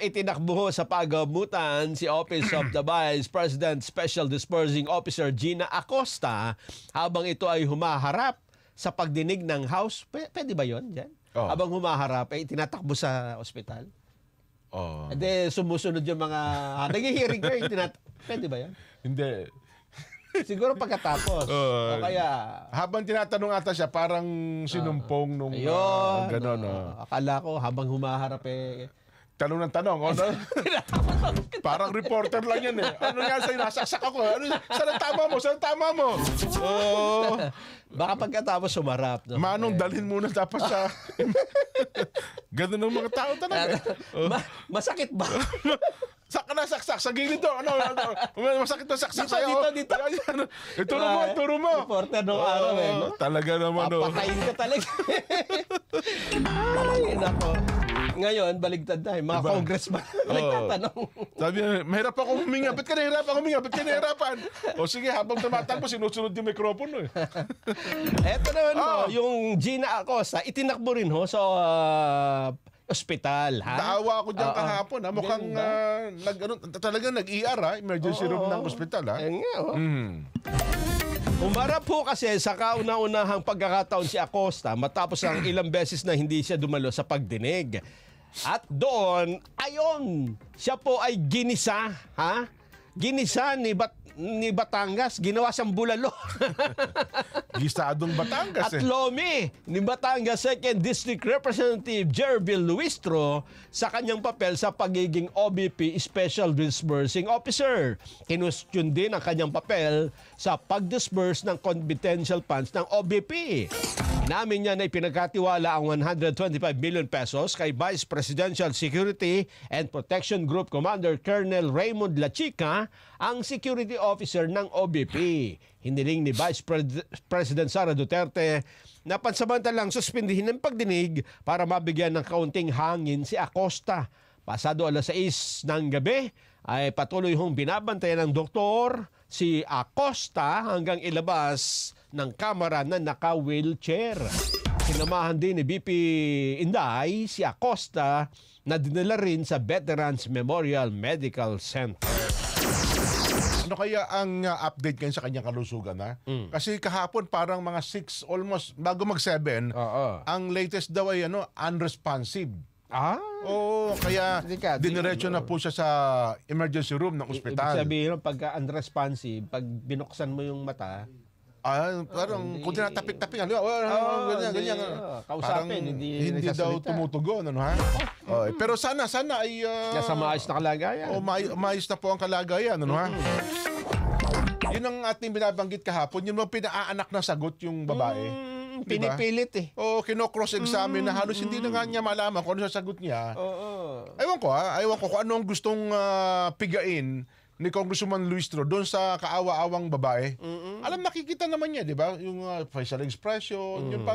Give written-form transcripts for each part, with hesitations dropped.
itinakbo sa pagamutan si Office of the Vice President Special Disbursing Officer Gina Acosta habang ito ay humaharap sa pagdinig ng House. Pwede ba yun dyan? Habang humaharap, tinatakbo sa ospital? Hindi, sumusunod yung mga... nag-hearing ko, pwede ba yan? Hindi. Siguro pagkatapos. O kaya... Habang tinatanong ata siya, parang sinumpong nung... Ayun. Ganon. Akala ko, habang humaharap Tanong ng tanong. Parang reporter lang yan eh. Ano nga sa'yo? Nasaksak ako. Saan ang tama mo? Saan ang tama mo? Baka pagkatapos humarap. No? Manong, dalhin muna dapat sa... Ganun ng mga tao talaga. Masakit ba? Saan ka nasaksak? Sa gilid doon. Masakit na saksak sa'yo. Dito. Ituro mo. Reporter nung araw no? Talaga naman. Papatayin ka talaga. Ay, nako. Ngayon, baligtad na. Mga congressman nagtatanong. Sabi niya, mahirap ako huminga. Ba't ka nahirapan huminga? Ba't ka nahirapan? O sige, habang tumatakbo, sinusunod yung mikropono eh. Eto naman yung Gina Acosta, itinakbo rin sa ospital. Daawa ako dyan kahapon. Mukhang talagang nag-ER, emergency room ng ospital. Ayun nga, Umarap po kasi sa kauna-unahang pagkakataon si Acosta matapos ang ilang beses na hindi siya dumalo sa pagdinig. At doon, siya po ay ginisa, Ginisa ni Batangas, ginawa siyang bulalo. Gisadong Batangas At lomi ni Batangas 2nd District Representative Jervil Luistro sa kanyang papel sa pagiging OBP Special Disbursing Officer. Kinustyon din ang kanyang papel sa pag-disburse ng confidential funds ng OBP. Inamin niya na ipinagkatiwala ang 125 million pesos kay Vice Presidential Security and Protection Group Commander Colonel Raymond Lachica, ang security officer ng OBP. Hiniling ni Vice President Sara Duterte na pansamantalang suspindihin ang pagdinig para mabigyan ng kaunting hangin si Acosta. Pasado 6:00 ng gabi ay patuloy binabantayan ng doktor si Acosta hanggang ilabas ng kamera na naka-wheelchair. Sinamahan din ni BP Inday si Acosta na dinala rin sa Veterans Memorial Medical Center. Ano kaya ang update ngayon sa kanyang kalusugan? Kasi kahapon parang mga 6, almost bago mag-7, ang latest daw ay unresponsive. Kaya diniretso na po siya sa emergency room ng ospital. Ibig sabihin, pagka unresponsive, pag binuksan mo yung mata, parang kung tinatapik-tapik, ganyan. Kausapin, hindi daw tumutugon, pero sana ay nasa maayos na kalagayan. Maayos na po ang kalagayan, Yun ang ating binabanggit kahapon, yun ang pinaanak na sagot yung babae. Pinipilit Kino-cross-examine na halos hindi na nga niya malaman kung ano sasagot niya. Ewan ko kung ano ang gustong pigain ni Congressman Luistro doon sa kaawa-awang babae. Alam, nakikita naman niya, di ba? Yung facial expression, yung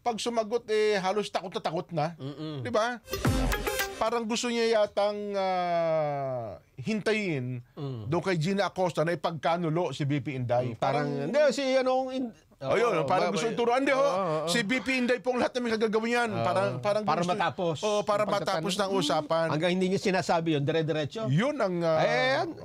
pag sumagot, halos takot na takot na. Di ba? Parang gusto niya yatang hintayin doon kay Gina Acosta na ipagkanulo si BP Inday. Parang parang gusto ituruan. Si BP Inday pong lahat namin kagagawin yan. Para matapos. Para matapos ng usapan. Hanggang hindi niya sinasabi yun, dire-diretso. Yun ang...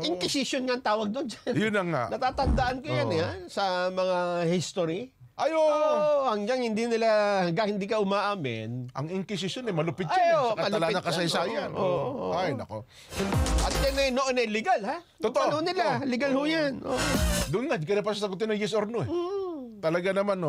Inquisition nga ang tawag doon. Yun ang nga. Natatandaan ko yan sa mga history. Hanggang hindi ka umaamin. Ang Inquisition malupit yan. Sa katala ng kasaysayan. Ay, nako. At yan noon legal, Totoo. Nila, legal ho yan. Doon nga, di ka na pa sasagutin ng yes or no. Talaga naman,